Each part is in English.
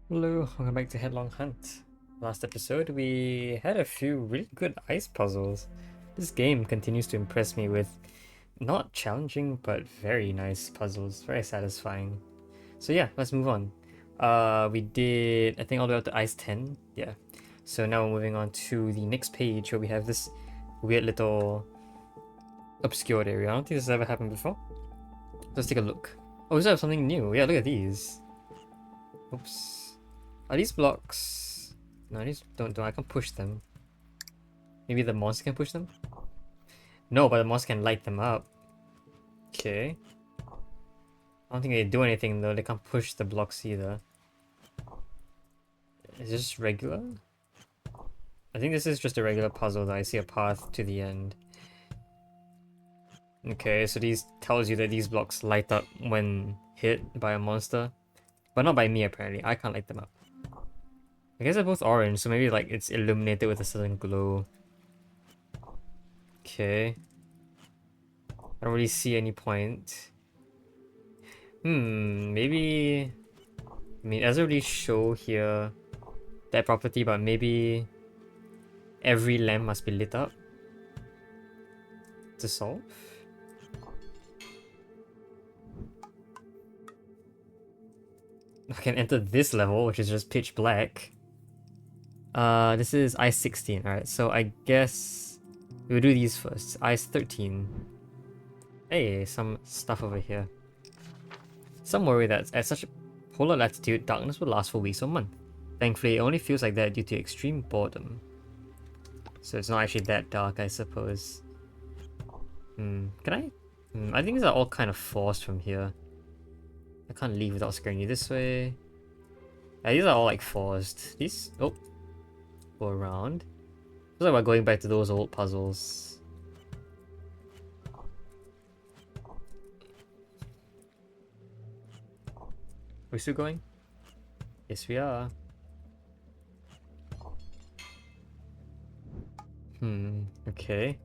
Hello, welcome back to Headlong Hunt. Last episode, we had a few really good ice puzzles. This game continues to impress me with not challenging but very nice puzzles, very satisfying. So yeah, let's move on. We did, I think, all the way up to ice 10. Yeah. So now we're moving on to the next page where we have this weird little obscured area. I don't think this has ever happened before. Let's take a look. Oh, we still have something new. Yeah, look at these. Oops. Are these blocks? No, these don't. I can push them. Maybe the monster can push them? No, but the monster can light them up. Okay. I don't think they do anything though. They can't push the blocks either. Is this regular? I think this is just a regular puzzle that I see a path to the end. Okay, so these tells you that these blocks light up when hit by a monster. But not by me apparently. I can't light them up. I guess they're both orange, so maybe like it's illuminated with a certain glow. Okay. I don't really see any point. Maybe... I mean, it doesn't really show here that property, but maybe every lamp must be lit up to solve? I can enter this level, which is just pitch black. This is ice 16, alright, so I guess we'll do these first. Ice 13. Hey, some stuff over here. Some worry that at such a polar latitude, darkness will last for weeks or months. Thankfully, it only feels like that due to extreme boredom. So it's not actually that dark, I suppose. Can I? I think these are all kind of forced from here. I can't leave without scaring you this way. Yeah, these are all like forced. These... Oh. Go around. Looks like we're going back to those old puzzles. We're still going? Yes, we are. Okay.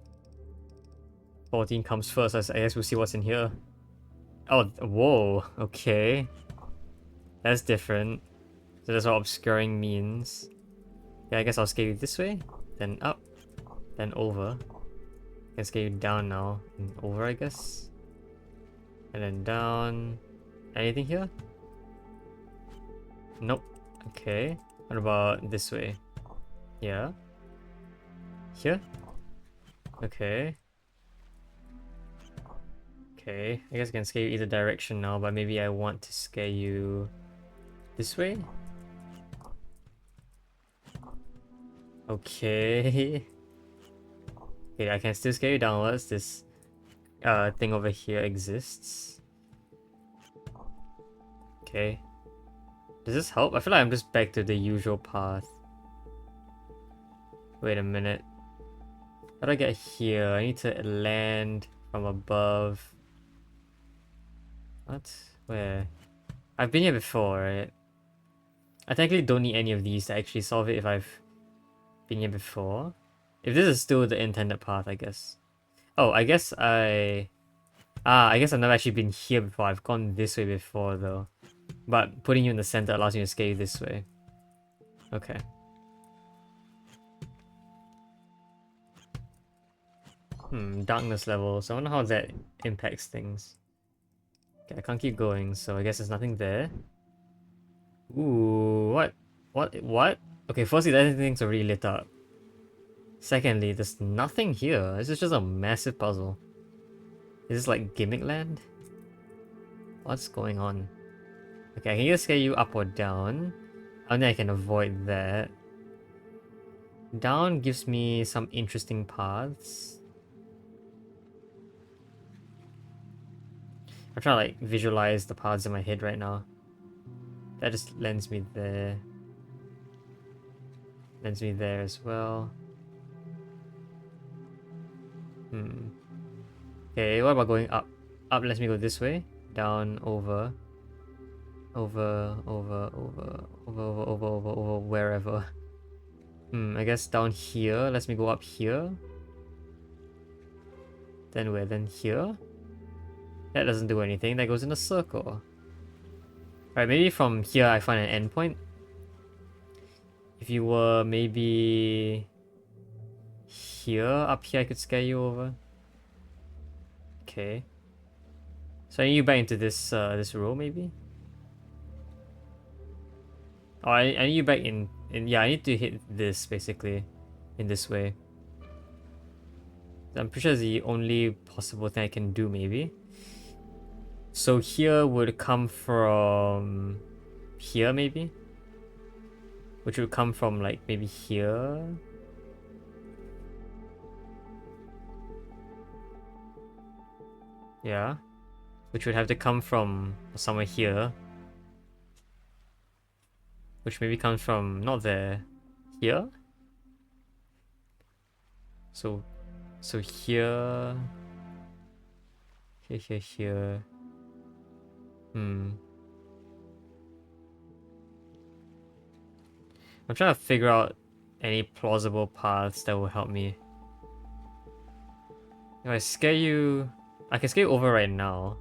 14 comes first. I guess we'll see what's in here. Oh, whoa. Okay. That's different. So that's what obscuring means. Yeah, I guess I'll scale you this way, then up, then over. I can scale you down now, and over I guess. And then down. Anything here? Nope. Okay. What about this way? Yeah. Here? Okay. Okay. I guess I can scale you either direction now, but maybe I want to scale you this way? Okay. Okay, I can still scale you downwards. This thing over here exists. Okay. Does this help? I feel like I'm just back to the usual path. Wait a minute. How do I get here? I need to land from above. What? Where? I've been here before, right? I technically don't need any of these to actually solve it if I've been here before. If this is still the intended path, I guess. Oh, I guess I guess I've never actually been here before. I've gone this way before, though. But putting you in the center allows you to scale this way. Okay. Darkness level. So I wonder how that impacts things. Okay, I can't keep going, so I guess there's nothing there. Ooh, what? What? Okay, firstly, everything's already lit up. Secondly, there's nothing here. This is just a massive puzzle. Is this like gimmick land? What's going on? Okay, I can either scale you up or down. I think I can avoid that. Down gives me some interesting paths. I'm trying to like visualize the paths in my head right now. That just lends me there. Lends me there as well. Okay, what about going up? Up lets me go this way. Down, over. Over, wherever. I guess down here lets me go up here. Then where? Then here? That doesn't do anything. That goes in a circle. Alright, maybe from here I find an endpoint. If you were maybe here, up here, I could scare you over. Okay. So I need you back into this row maybe? Oh, I need you back in yeah, I need to hit this basically in this way. I'm pretty sure it's the only possible thing I can do maybe. So here would come from here maybe? Which would come from like maybe here. Yeah. Which would have to come from somewhere here. Which maybe comes from not there. Here? So here, here. Hmm. I'm trying to figure out any plausible paths that will help me. If I scare you, I can scare you over right now.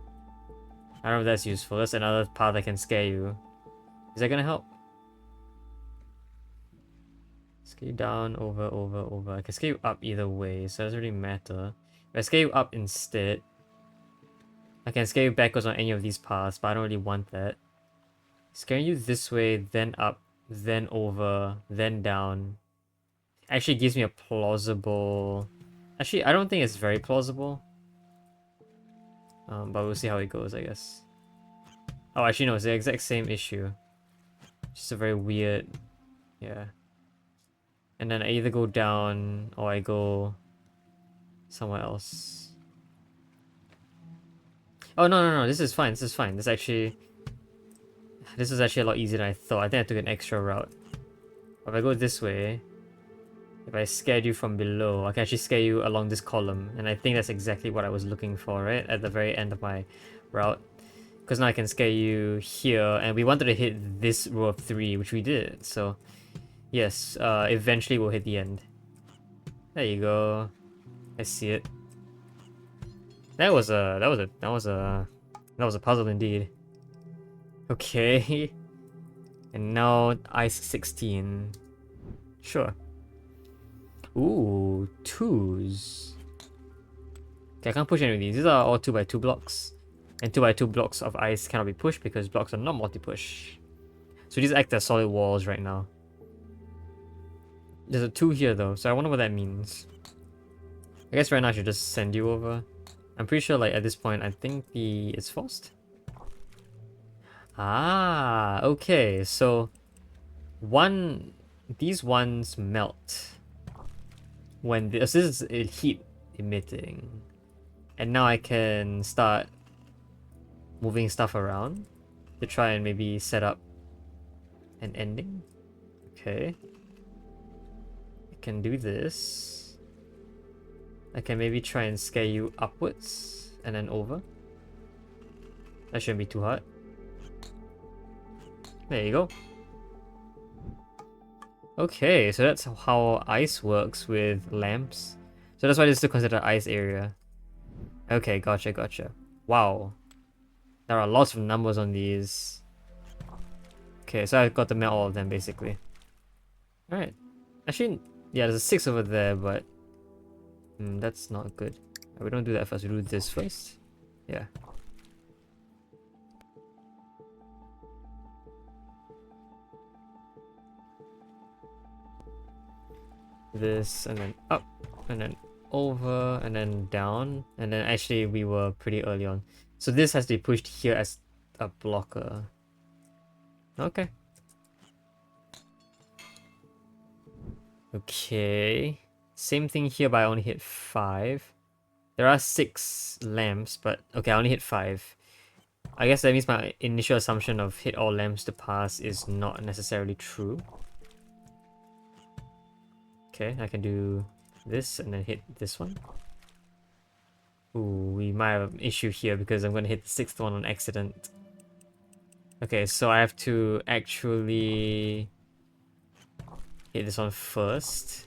I don't know if that's useful. That's another path I can scare you. Is that gonna help? Scare you down, over. I can scare you up either way, so it doesn't really matter. If I scare you up instead, I can scare you backwards on any of these paths, but I don't really want that. Scaring you this way, then up, then over, then down. Actually gives me a plausible... Actually, I don't think it's very plausible. But we'll see how it goes, I guess. Oh, actually no, it's the exact same issue. Just a very weird... Yeah. And then I either go down, or I go... somewhere else. Oh, no, this is fine, this is fine. This is actually a lot easier than I thought. I think I took an extra route. If I go this way... If I scared you from below, I can actually scare you along this column. And I think that's exactly what I was looking for, right? At the very end of my route. Because now I can scare you here, and we wanted to hit this row of 3, which we did. So, yes, eventually we'll hit the end. There you go. I see it. That was a puzzle indeed. Okay. And now ice 16. Sure. Ooh, 2s. Okay, I can't push any of these. These are all 2x2 blocks. And 2x2 blocks of ice cannot be pushed because blocks are not multi-push. So these act as solid walls right now. There's a 2 here though, so I wonder what that means. I guess right now I should just send you over. I'm pretty sure like at this point I think it's forced. Ah, okay, so these ones melt when this is a heat emitting. And now I can start moving stuff around to try and maybe set up an ending. Okay. I can do this. I can maybe try and scare you upwards and then over. That shouldn't be too hard. There you go. Okay, so that's how ice works with lamps. So that's why this is still considered ice area. Okay, gotcha. Wow. There are lots of numbers on these. Okay, so I've got to melt all of them basically. Alright. Actually, yeah, there's a 6 over there, but that's not good. We don't do that first, we do this first. Yeah. This, and then up, and then over, and then down. And then actually we were pretty early on. So this has to be pushed here as a blocker. Okay. Okay. Same thing here, but I only hit 5. There are 6 lamps, but okay, I only hit 5. I guess that means my initial assumption of hit all lamps to pass is not necessarily true. Okay, I can do this and then hit this one. Ooh, we might have an issue here because I'm going to hit the 6th one on accident. Okay, so I have to actually hit this one first.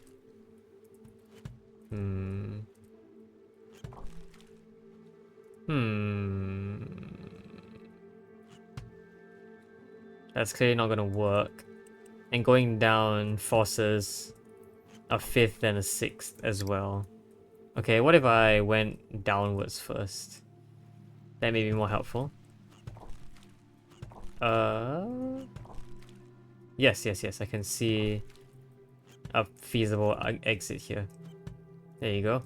That's clearly not gonna work. And going down forces a 5th and a 6th as well. Okay, what if I went downwards first? That may be more helpful. Yes, I can see a feasible exit here. There you go.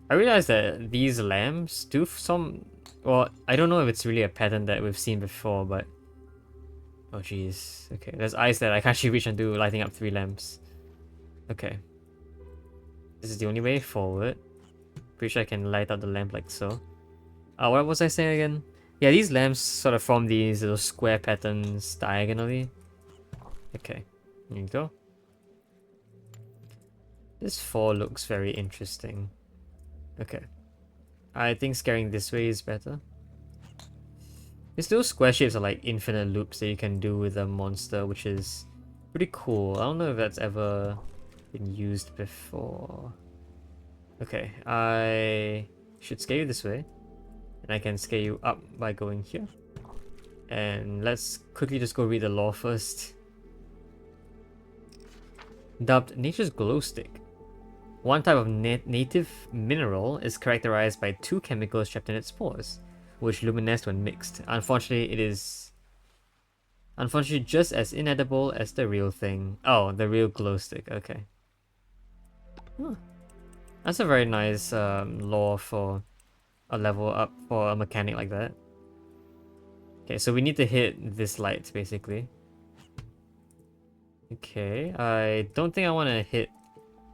I realized that these lamps do some... Well, I don't know if it's really a pattern that we've seen before, but... Oh, jeez. Okay, there's eyes that I can actually reach and do lighting up 3 lamps. Okay. This is the only way forward. Pretty sure I can light up the lamp like so. What was I saying again? Yeah, these lamps sort of form these little square patterns diagonally. Okay, here you go. This 4 looks very interesting. Okay. I think scaring this way is better. These little square shapes are like infinite loops that you can do with a monster, which is pretty cool. I don't know if that's ever been used before. Okay, I should scale you this way. And I can scale you up by going here. And let's quickly just go read the law first. Dubbed Nature's Glow Stick. One type of native mineral is characterized by 2 chemicals trapped in its pores, which luminesce when mixed. Unfortunately, it is just as inedible as the real thing. Oh, the real glow stick. Okay. Huh. That's a very nice lore for a level up for a mechanic like that. Okay, so we need to hit this light basically. Okay, I don't think I want to hit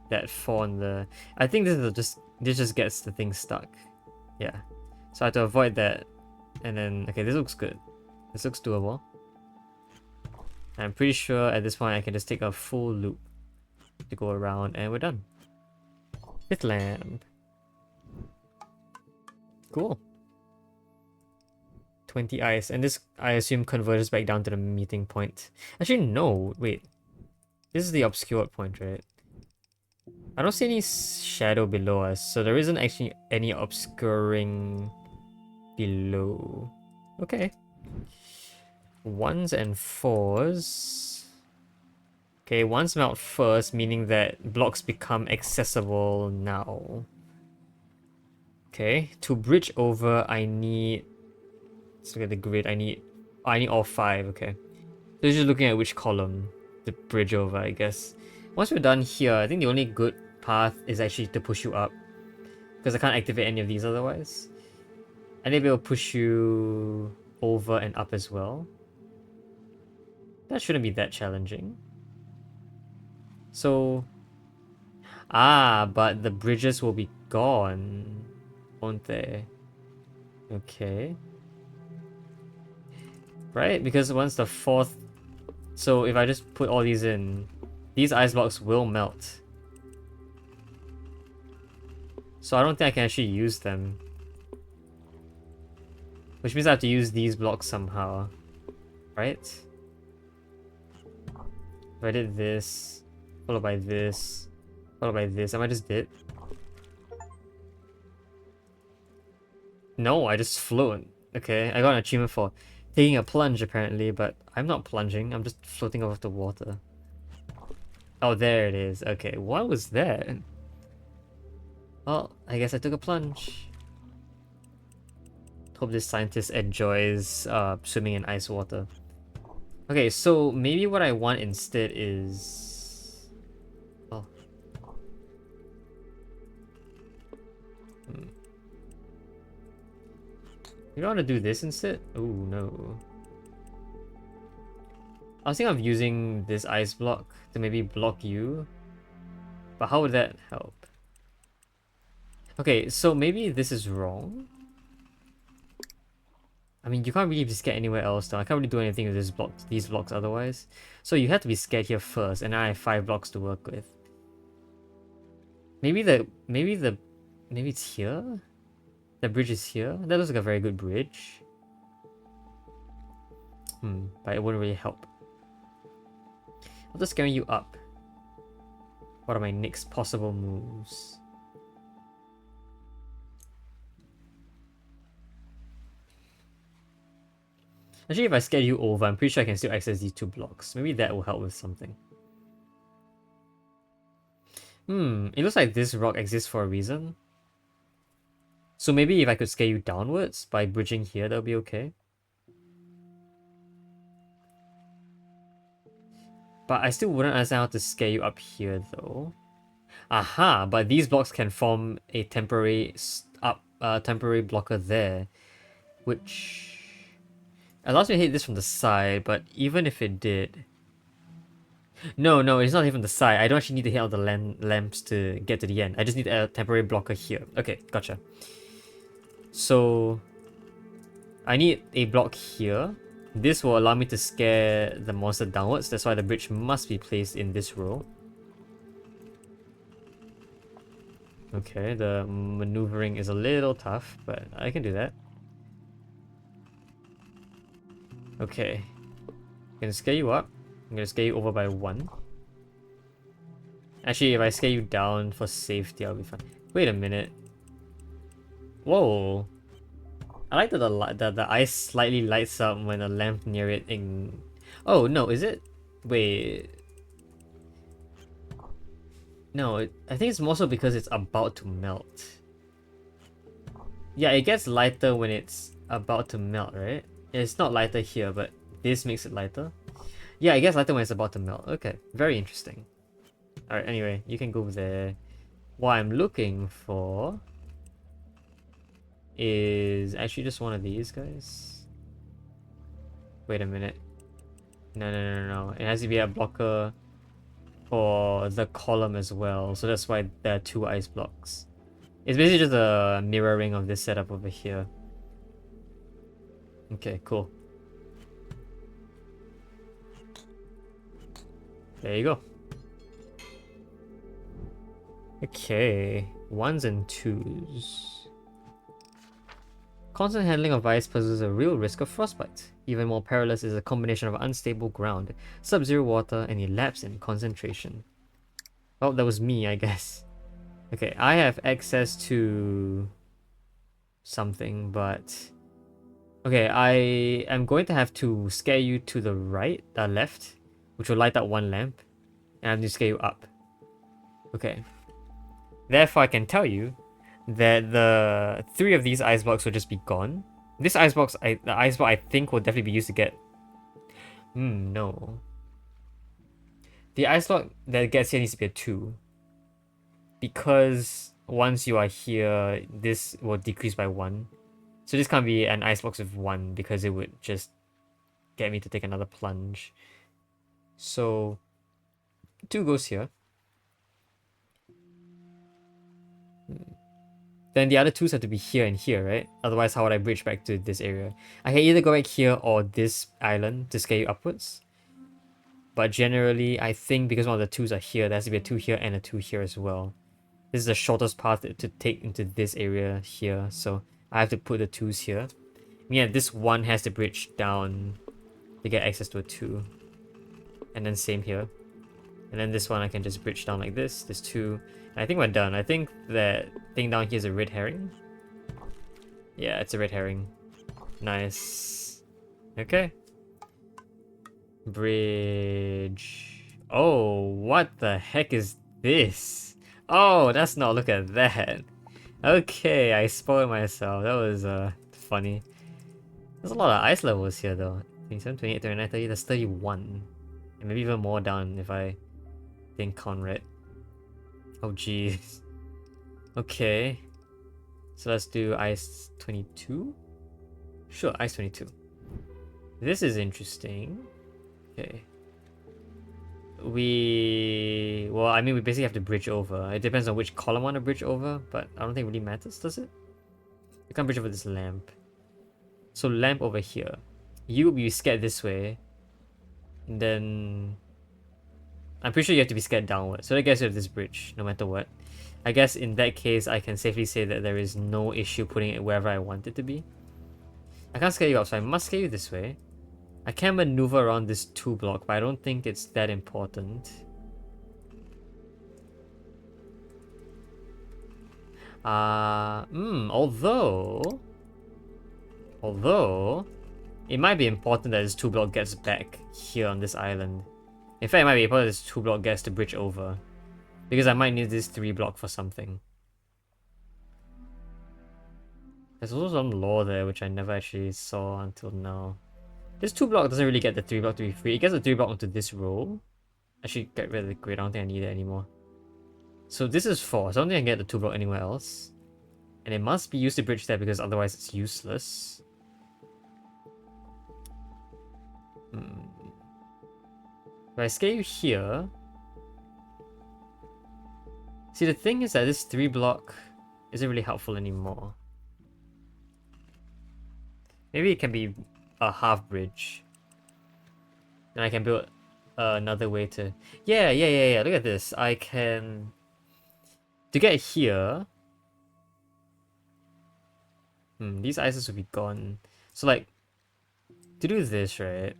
that 4 on the... I think this just gets the thing stuck. Yeah. So I have to avoid that. And then, okay, this looks good. This looks doable. I'm pretty sure at this point I can just take a full loop to go around and we're done. 5th lamp. Cool. 20 ice. And this, I assume, converges back down to the meeting point. Actually, no. Wait. This is the obscured point, right? I don't see any shadow below us, so there isn't actually any obscuring below. Okay. 1s and 4s. Okay, 1s melt first, meaning that blocks become accessible now. Okay, to bridge over, I need... Let's look at the grid. I need all 5, okay. So just looking at which column to bridge over, I guess. Once we're done here, I think the only good path is actually to push you up. Because I can't activate any of these otherwise. And maybe it'll push you over and up as well. That shouldn't be that challenging. So... but the bridges will be gone, won't they? Okay. Right? Because once the 4th... So if I just put all these in, these ice blocks will melt. So I don't think I can actually use them. Which means I have to use these blocks somehow. Right? If I did this, followed by this, followed by this, I might just did. No, I just float. Okay, I got an achievement for taking a plunge apparently, but I'm not plunging, I'm just floating over the water. Oh, there it is. Okay, what was that? Well, I guess I took a plunge. Hope this scientist enjoys swimming in ice water. Okay, so maybe what I want instead is... Oh. You want to do this instead? Oh no. I was thinking of using this ice block to maybe block you. But how would that help? Okay, so maybe this is wrong. I mean, you can't really be scared anywhere else though. I can't really do anything with these blocks otherwise. So you have to be scared here first, and I have 5 blocks to work with. Maybe it's here? The bridge is here? That looks like a very good bridge. But it wouldn't really help. I'll just scare you up. What are my next possible moves? Actually, if I scale you over, I'm pretty sure I can still access these 2 blocks. Maybe that will help with something. It looks like this rock exists for a reason. So maybe if I could scale you downwards by bridging here, that'll be okay. But I still wouldn't understand how to scale you up here though. Aha, but these blocks can form a temporary blocker there, which allows me to hit this from the side, but even if it did... No, it's not even the side. I don't actually need to hit all the lamps to get to the end. I just need a temporary blocker here. Okay, gotcha. So I need a block here. This will allow me to scare the monster downwards. That's why the bridge must be placed in this row. Okay, the maneuvering is a little tough, but I can do that. Okay. I'm gonna scale you up. I'm gonna scale you over by 1. Actually, if I scale you down for safety, I'll be fine. Wait a minute. Whoa. I like that the ice slightly lights up when a lamp near it in... Oh, no, is it? Wait. No, I think it's more so because it's about to melt. Yeah, it gets lighter when it's about to melt, right? It's not lighter here, but this makes it lighter. Yeah, it gets lighter when it's about to melt. Okay, very interesting. Alright, anyway, you can go there. What I'm looking for is actually just one of these guys. Wait a minute. No. It has to be a blocker for the column as well. So that's why there are 2 ice blocks. It's basically just a mirroring of this setup over here. Okay, cool. There you go. Okay, 1s and 2s. Constant handling of ice poses a real risk of frostbite. Even more perilous is a combination of unstable ground, sub-zero water, and a lapse in concentration. Oh, that was me, I guess. Okay, I have access to something, but... Okay, I am going to have to scare you to the right, left, which will light up 1 lamp, and I have to scare you up. Okay. Therefore, I can tell you that the 3 of these ice blocks will just be gone. This ice box, the ice block I think will definitely be used to get... no. The ice block that gets here needs to be a 2. Because once you are here, this will decrease by 1. So this can't be an ice box with 1 because it would just get me to take another plunge. So 2 goes here. Then the other 2s have to be here and here, right? Otherwise, how would I bridge back to this area? I can either go back here or this island to scale upwards. But generally, I think because one of the 2s are here, there has to be a 2 here and a 2 here as well. This is the shortest path to take into this area here, so I have to put the 2s here. Yeah, this 1 has to bridge down to get access to a 2. And then same here. And then this one I can just bridge down like this 2. And I think we're done. I think that thing down here is a red herring. Yeah, it's a red herring. Nice. Okay. Bridge. Oh, what the heck is this? Oh, that's not, look at that. Okay, I spoiled myself. That was funny. There's a lot of ice levels here though. 27, 28, 29, 30, that's 31. And maybe even more down if I didn't count right. Oh jeez. Okay. So let's do ice 22? Sure, ice 22. This is interesting. Okay. Well, I mean, we basically have to bridge over. It depends on which column I want to bridge over, but I don't think it really matters, does it? You can't bridge over this lamp. So lamp over here. You will be scared this way. And then... I'm pretty sure you have to be scared downward. So I guess you have this bridge, no matter what. I guess in that case, I can safely say that there is no issue putting it wherever I want it to be. I can't scale you up, so I must scale you this way. I can maneuver around this 2 block, but I don't think it's that important. Although It might be important that this 2-block gets back here on this island. In fact, it might be important that this 2-block gets to bridge over. Because I might need this 3-block for something. There's also some lore there which I never actually saw until now. This 2-block doesn't really get the 3-block to be free. It gets the 3-block onto this row. I should get rid of the grid. I don't think I need it anymore. So this is 4. So I don't think I can get the 2-block anywhere else. And it must be used to bridge there because otherwise it's useless. If I scale you here... See, the thing is that this 3-block isn't really helpful anymore. Maybe it can be a half bridge. And I can build another way to... Yeah. Look at this. I can... To get here... these ices will be gone. So like... To do this, right?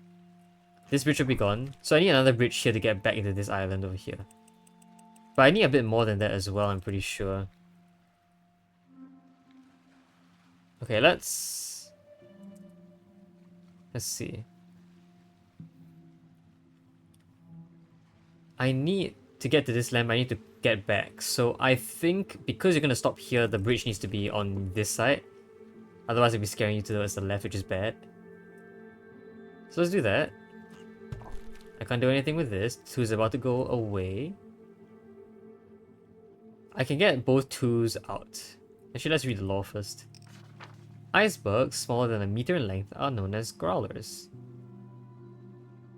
This bridge will be gone. So I need another bridge here to get back into this island over here. But I need a bit more than that as well, I'm pretty sure. Okay, let's see. I need to get to this land, I need to get back. So I think because you're going to stop here, the bridge needs to be on this side. Otherwise it'll be scaring you towards the left, which is bad. So let's do that. I can't do anything with this. 2 is about to go away. I can get both 2s out. Actually, let's read the law first. Icebergs smaller than a meter in length are known as growlers.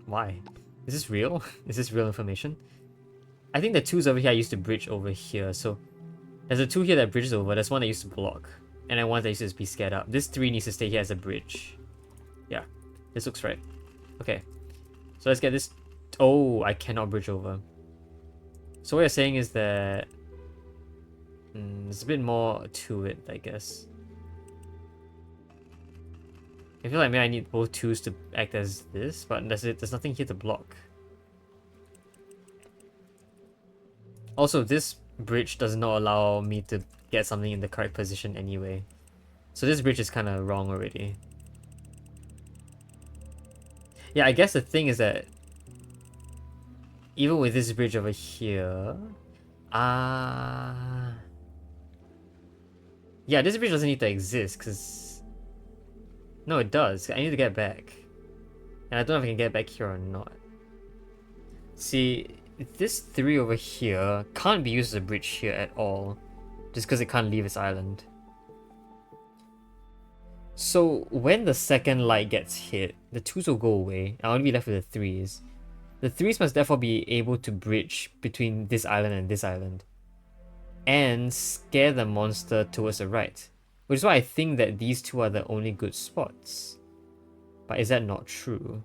Why? Is this real? Is this real information? I think the 2s over here I used to bridge over here. So there's a 2 here that bridges over. There's one that used to block. And then one that used to be scared up. This 3 needs to stay here as a bridge. Yeah, this looks right. Okay. So let's get this... Oh, I cannot bridge over. So what you're saying is that... there's a bit more to it, I guess. I feel like maybe I need both 2s to act as this, but there's nothing here to block. Also, this bridge does not allow me to get something in the correct position anyway. So this bridge is kind of wrong already. Yeah, I guess the thing is that even with this bridge over here... Yeah, this bridge doesn't need to exist, because... No, it does. I need to get back. And I don't know if I can get back here or not. See, this 3 over here can't be used as a bridge here at all. Just because it can't leave its island. So, when the second light gets hit, the 2s will go away. I'll only be left with the 3s. The 3s must therefore be able to bridge between this island and this island. And scare the monster towards the right. Which is why I think that these 2 are the only good spots. But is that not true?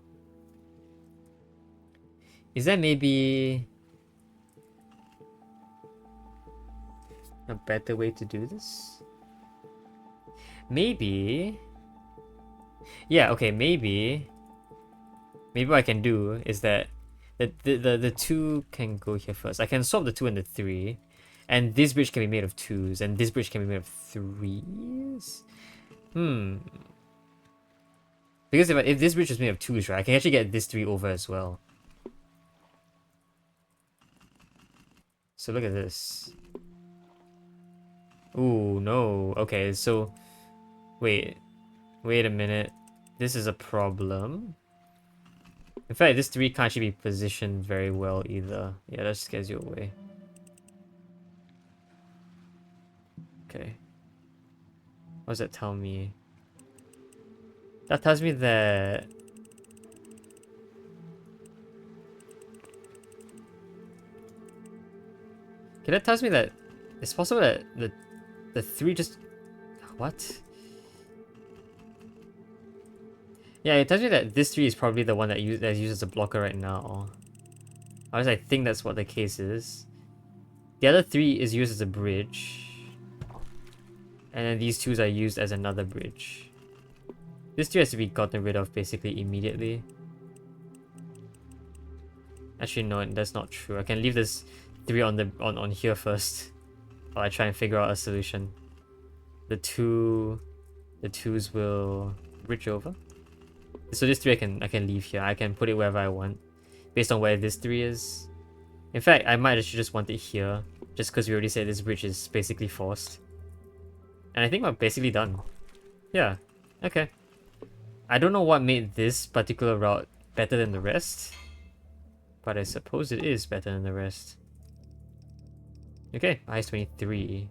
Is that maybe a better way to do this? Maybe... Yeah, okay, maybe what I can do is that the 2 can go here first. I can swap the 2 and the 3. And this bridge can be made of 2s, and this bridge can be made of 3s? Because if this bridge is made of 2s, right, I can actually get this 3 over as well. So look at this. Ooh, no. Okay, so... Wait a minute. This is a problem. In fact, this 3 can't actually be positioned very well either. Yeah, that scares you away. Okay. What does that tell me? That tells me that... Okay, that tells me that it's possible that the 3 just... What? Yeah, it tells me that this 3 is probably the one that's used as a blocker right now. At least I think that's what the case is. The other 3 is used as a bridge. And then these 2s are used as another bridge. This 3 has to be gotten rid of basically immediately. Actually, no, that's not true. I can leave this 3 on here first while I try and figure out a solution. The 2s will bridge over. So this 3 I can leave here. I can put it wherever I want, based on where this 3 is. In fact, I might actually just want it here, just because we already said this bridge is basically forced. And I think we're basically done. Yeah, okay. I don't know what made this particular route better than the rest, but I suppose it is better than the rest. Okay, ice 23.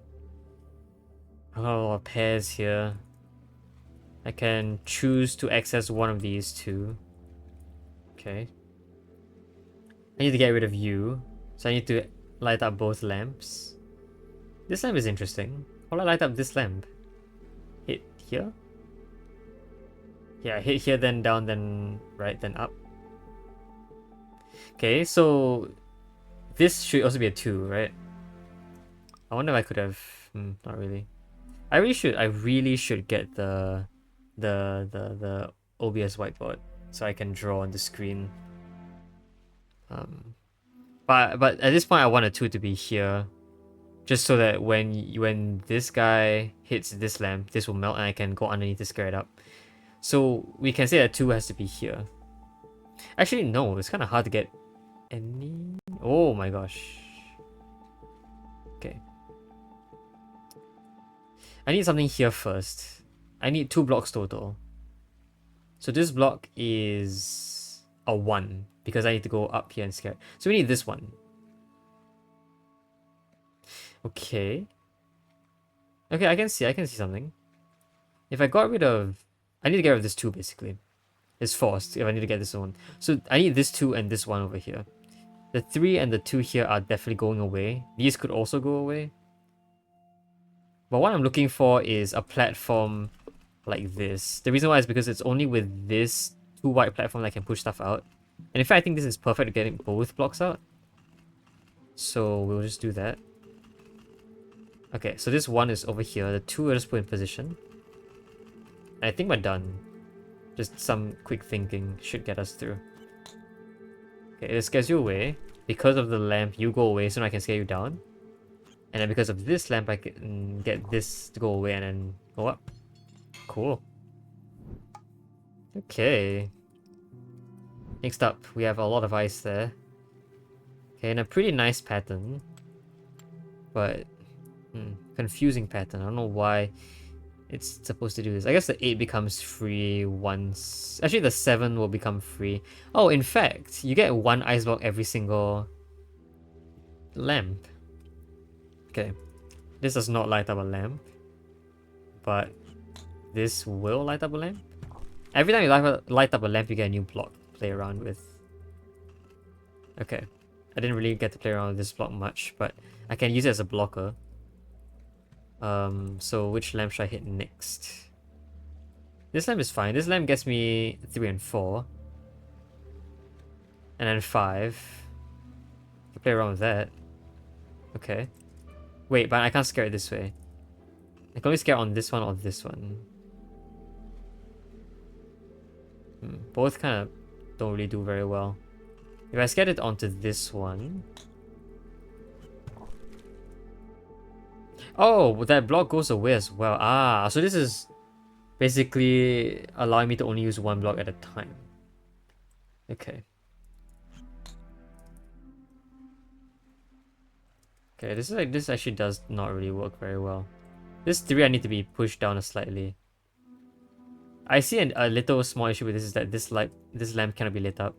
I got a lot of pairs here. I can choose to access one of these two. Okay. I need to get rid of you, so I need to light up both lamps. This lamp is interesting. How do I light up this lamp? Hit here? Yeah, hit here, then down, then right, then up. Okay, so this should also be a 2, right? I wonder if I could have... not really. I really should get the OBS whiteboard so I can draw on the screen. But at this point I want a 2 to be here, just so that when this guy hits this lamp, this will melt and I can go underneath to scare it up. So we can say that 2 has to be here. Actually, no, it's kind of hard to get any... Oh my gosh. Okay. I need something here first. I need 2 blocks total. So this block is a 1, because I need to go up here and scare. So we need this one. Okay. Okay, I can see something. If I got rid of... I need to get rid of this 2, basically. It's forced if I need to get this one. So I need this 2 and this 1 over here. The 3 and the 2 here are definitely going away. These could also go away. But what I'm looking for is a platform like this. The reason why is because it's only with this 2 white platform that I can push stuff out. And in fact, I think this is perfect at getting both blocks out. So we'll just do that. Okay, so this 1 is over here. The 2 I'll just put in position. And I think we're done. Just some quick thinking should get us through. Okay, it scares you away. Because of the lamp, you go away so I can scare you down. And then because of this lamp, I can get this to go away and then go up. Cool. Okay. Next up, we have a lot of ice there. Okay, and a pretty nice pattern. But, confusing pattern. I don't know why it's supposed to do this. I guess the 8 becomes free once... Actually, the 7 will become free. Oh, in fact, you get 1 ice block every single lamp. Okay. This does not light up a lamp. But this will light up a lamp. Every time you light up a lamp, you get a new block to play around with. Okay. I didn't really get to play around with this block much, but I can use it as a blocker. So which lamp should I hit next? This lamp is fine. This lamp gets me 3 and 4. And then 5. I can play around with that. Okay. Wait, but I can't scare it this way. I can only scare on this one or this one. Both kind of don't really do very well. If I scared it onto this one... Oh, that block goes away as well. Ah, so this is basically allowing me to only use 1 block at a time. Okay. Okay, this actually does not really work very well. This 3 I need to be pushed down slightly. I see a little small issue with this is that this lamp cannot be lit up.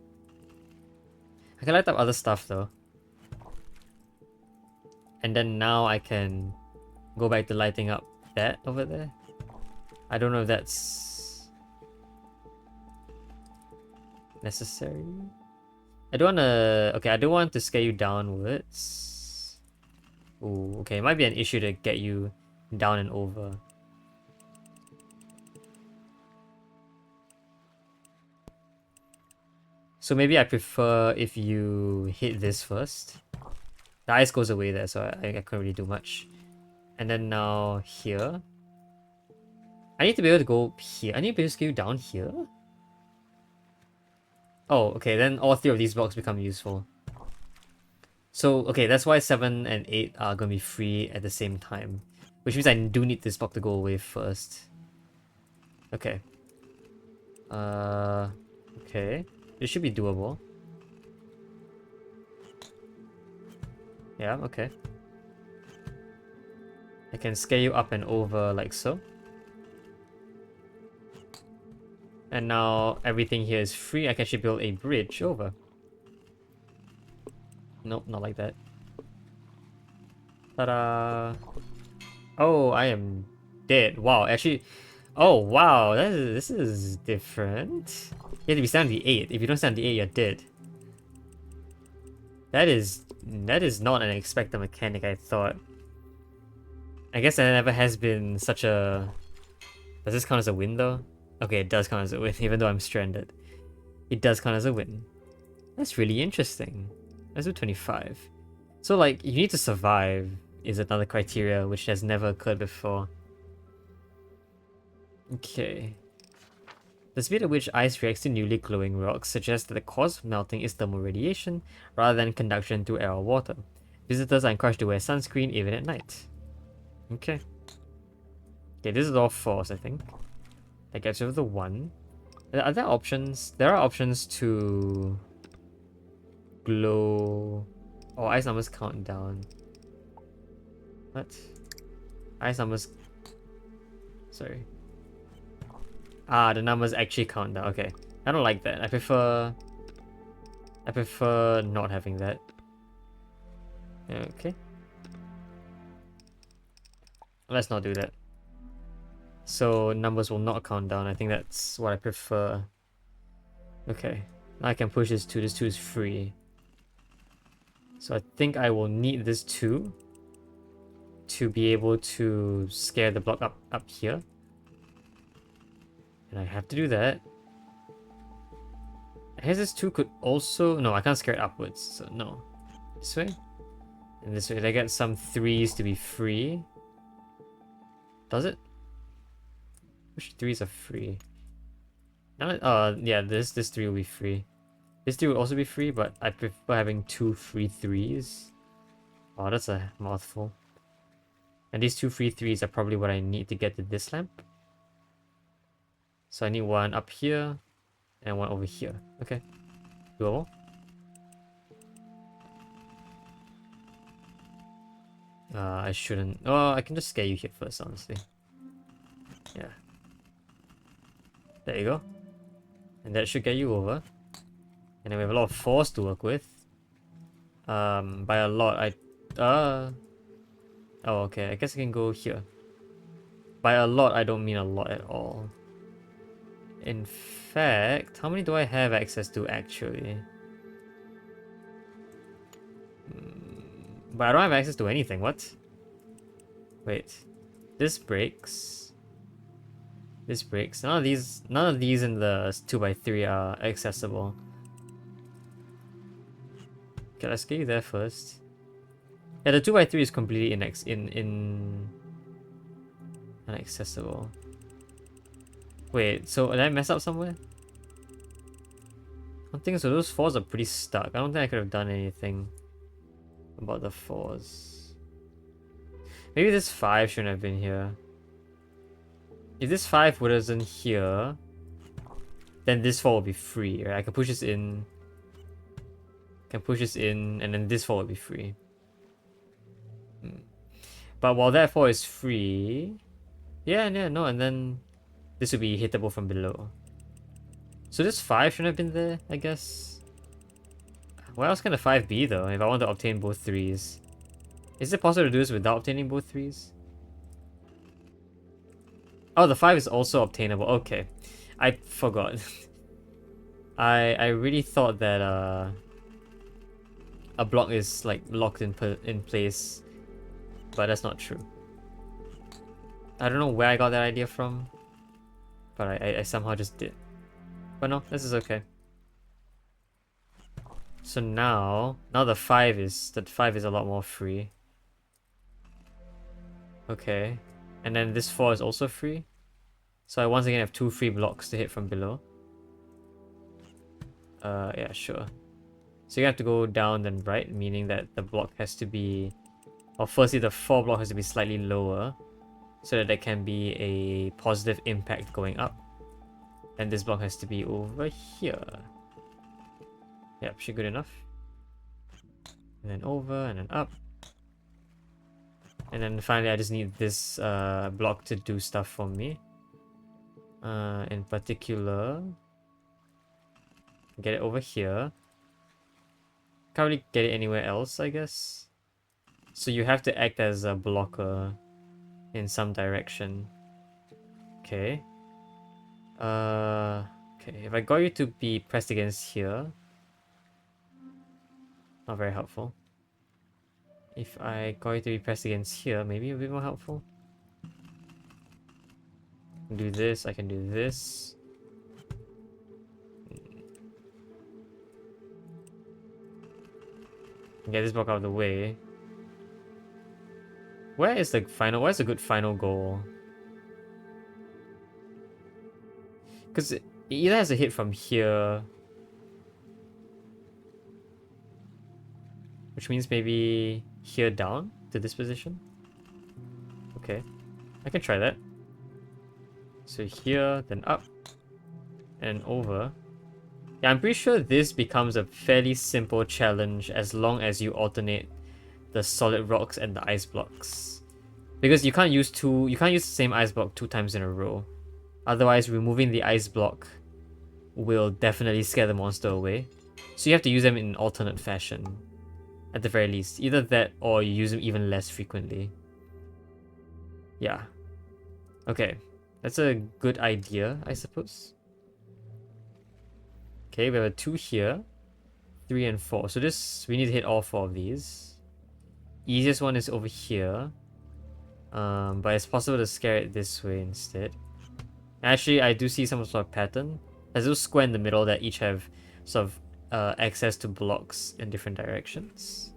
I can light up other stuff though. And then now I can go back to lighting up that over there. I don't know if that's necessary. I don't wanna... Okay, I don't want to scare you downwards. Ooh, okay, it might be an issue to get you down and over. So maybe I prefer if you hit this first. The ice goes away there, so I can't really do much. And then now here. I need to be able to go here. I need to be able to scale down here. Oh, okay, then all 3 of these blocks become useful. So, okay, that's why 7 and 8 are going to be free at the same time. Which means I do need this block to go away first. Okay. Okay. It should be doable. Yeah, okay. I can scale you up and over like so. And now everything here is free. I can actually build a bridge over. Nope, not like that. Ta-da! Oh, I am dead. Wow, actually... Oh, wow, this is different. You have to be 78. If you don't 78, you're dead. That is not an expected mechanic, I thought. I guess there never has been such a... Does this count as a win, though? Okay, it does count as a win, even though I'm stranded. It does count as a win. That's really interesting. Let's do 25. So, like, you need to survive is another criteria, which has never occurred before. Okay. The speed at which ice reacts to newly glowing rocks suggests that the cause of melting is thermal radiation, rather than conduction through air or water. Visitors are encouraged to wear sunscreen even at night. Okay. Okay, this is all false, I think. That gets rid of the 1. Are there options? There are options to... glow... Oh, ice numbers count down. What? Ice numbers... Sorry. Ah, the numbers actually count down. Okay. I don't like that. I prefer not having that. Okay. Let's not do that. So numbers will not count down. I think that's what I prefer. Okay. Now I can push this 2. This 2 is free. So I think I will need this 2 to be able to scare the block up here. And I have to do that. I guess this 2 could also... No, I can't scare it upwards, so no. This way? And this way. I get some 3s to be free. Does it? Which 3s are free? Yeah, this 3 will be free. This 3 will also be free, but I prefer having 2 free 3s. Oh, that's a mouthful. And these 2 free 3s are probably what I need to get to this lamp. So I need 1 up here, and 1 over here. Okay. Doable. I shouldn't... Oh, I can just scare you here first, honestly. Yeah. There you go. And that should get you over. And then we have a lot of force to work with. By a lot, Oh, okay. I guess I can go here. By a lot, I don't mean a lot at all. In fact, how many do I have access to, actually? But I don't have access to anything. What? Wait. This breaks. This breaks. None of these in the 2x3 are accessible. Okay, let's get you there first. Yeah, the 2x3 is completely inaccessible. Wait, so did I mess up somewhere? I don't think so. Those 4s are pretty stuck. I don't think I could have done anything about the 4s. Maybe this 5 shouldn't have been here. If this 5 wasn't here, then this 4 will be free, right? I can push this in. And then this 4 will be free. But while that 4 is free... Yeah, no, and then this would be hittable from below. So this 5 shouldn't have been there, I guess. Where else can the 5 be, though, if I want to obtain both 3s? Is it possible to do this without obtaining both 3s? Oh, the 5 is also obtainable. Okay. I forgot. I really thought that a block is like locked in place, but that's not true. I don't know where I got that idea from, but I somehow just did. But no, this is okay. So now the 5 is a lot more free. Okay. And then this 4 is also free. So I once again have 2 free blocks to hit from below. Yeah, sure. So you have to go down then right, meaning that the block has to be... Or firstly, the 4 block has to be slightly lower, so that there can be a positive impact going up. And this block has to be over here. Yep, should good enough. And then over, and then up. And then finally I just need this block to do stuff for me. In particular, get it over here. Can't really get it anywhere else, I guess. So you have to act as a blocker in some direction. Okay. Okay, if I got you to be pressed against here, not very helpful. If I got you to be pressed against here, maybe a bit more helpful. I can do this, I can do this. Get this block out of the way. Where's a good final goal? Because it either has to hit from here, which means maybe here down to this position. Okay, I can try that. So here, then up, and over. Yeah, I'm pretty sure this becomes a fairly simple challenge as long as you alternate the solid rocks and the ice blocks. Because you can't use the same ice block 2 times in a row. Otherwise, removing the ice block will definitely scare the monster away. So you have to use them in alternate fashion. At the very least. Either that or you use them even less frequently. Yeah. Okay. That's a good idea, I suppose. Okay, we have a 2 here. 3 and 4. So we need to hit all 4 of these. Easiest one is over here. But it's possible to scare it this way instead. Actually, I do see some sort of pattern. There's a square in the middle that each have sort of access to blocks in different directions.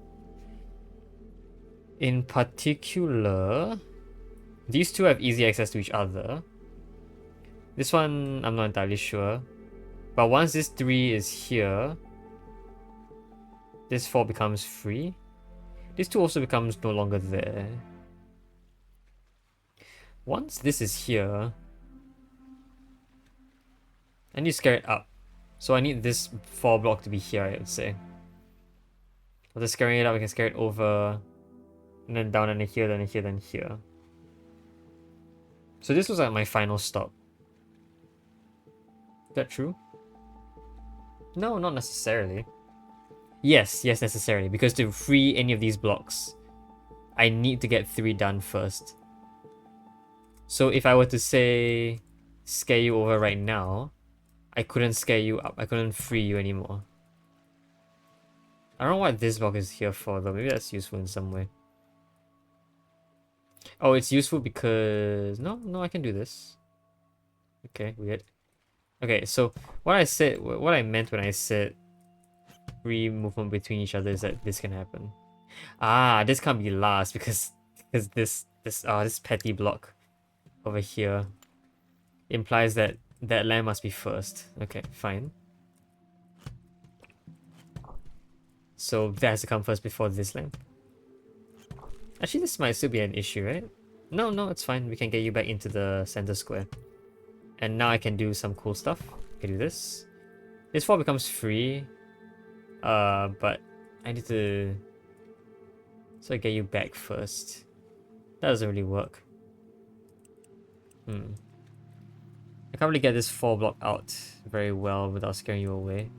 In particular, these two have easy access to each other. This one, I'm not entirely sure. But once this 3 is here, this 4 becomes free. This 2 also becomes no longer there. Once this is here, I need to scare it up. So I need this 4 block to be here, I would say. After scaring it up, I can scare it over, and then down, and then here, then here, then here. So this was like my final stop. Is that true? No, not necessarily. Yes, necessarily. Because to free any of these blocks, I need to get 3 done first. So if I were to say, scare you over right now, I couldn't scare you up. I couldn't free you anymore. I don't know what this block is here for though. Maybe that's useful in some way. Oh, it's useful because... No, I can do this. Okay, weird. Okay, so what I meant when I said free movement between each other is that this can happen. Ah, this can't be last because this petty block over here implies that that land must be first. Okay, fine. So that has to come first before this land. Actually, this might still be an issue, right? No, it's fine. We can get you back into the center square. And now I can do some cool stuff. I can do this. This 4 becomes free. But I need to... So I get you back first. That doesn't really work. I can't really get this 4 block out very well without scaring you away.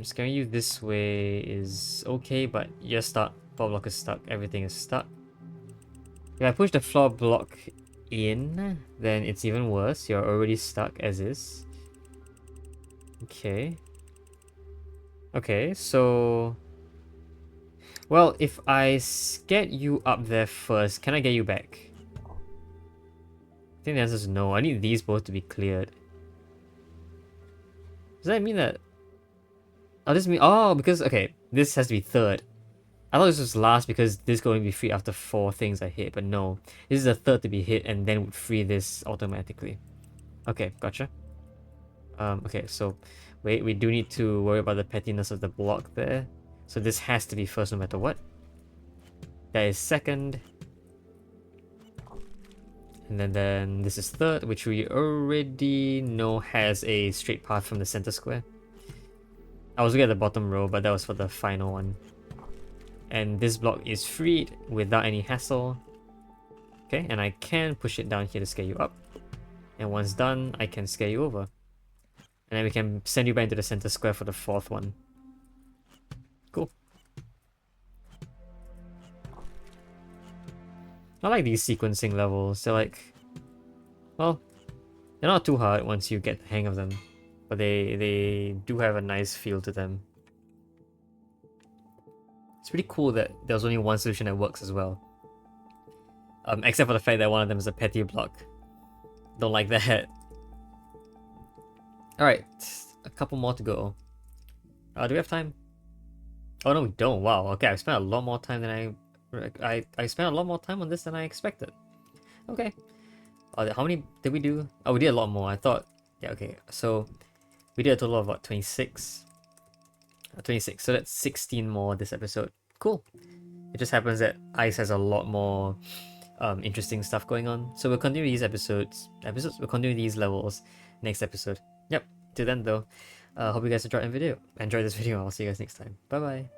Scaring you this way is okay, but you're stuck. Floor block is stuck. Everything is stuck. If I push the floor block in, then it's even worse. You're already stuck as is. Okay. Okay, so... Well, if I get you up there first, can I get you back? I think the answer is no. I need these both to be cleared. Does that mean that... Oh, this mean... Oh, because... Okay, this has to be third. I thought this was last because this is going to be free after 4 things I hit, but no. This is the third to be hit and then would free this automatically. Okay, gotcha. Okay, so... Wait, we do need to worry about the pettiness of the block there. So this has to be first no matter what. That is second. And then this is third, which we already know has a straight path from the center square. I was looking at the bottom row, but that was for the final one. And this block is freed without any hassle. Okay, and I can push it down here to scale you up. And once done, I can scale you over. And then we can send you back into the center square for the fourth one. Cool. I like these sequencing levels. They're like, well, they're not too hard once you get the hang of them. But they do have a nice feel to them. It's pretty cool that there's only one solution that works as well. Except for the fact that one of them is a petty block. Don't like that. Alright, a couple more to go. Do we have time? Oh no, we don't. Wow, okay, I spent a lot more time than I spent a lot more time on this than I expected. Okay. How many did we do? Oh, we did a lot more. I thought, yeah, okay. So we did a total of what, 26? 26, so that's 16 more this episode. Cool. It just happens that Ice has a lot more interesting stuff going on. So we'll continue these we'll continue these levels next episode. Yep, till then though, hope you guys enjoyed this video. I'll see you guys next time. Bye bye.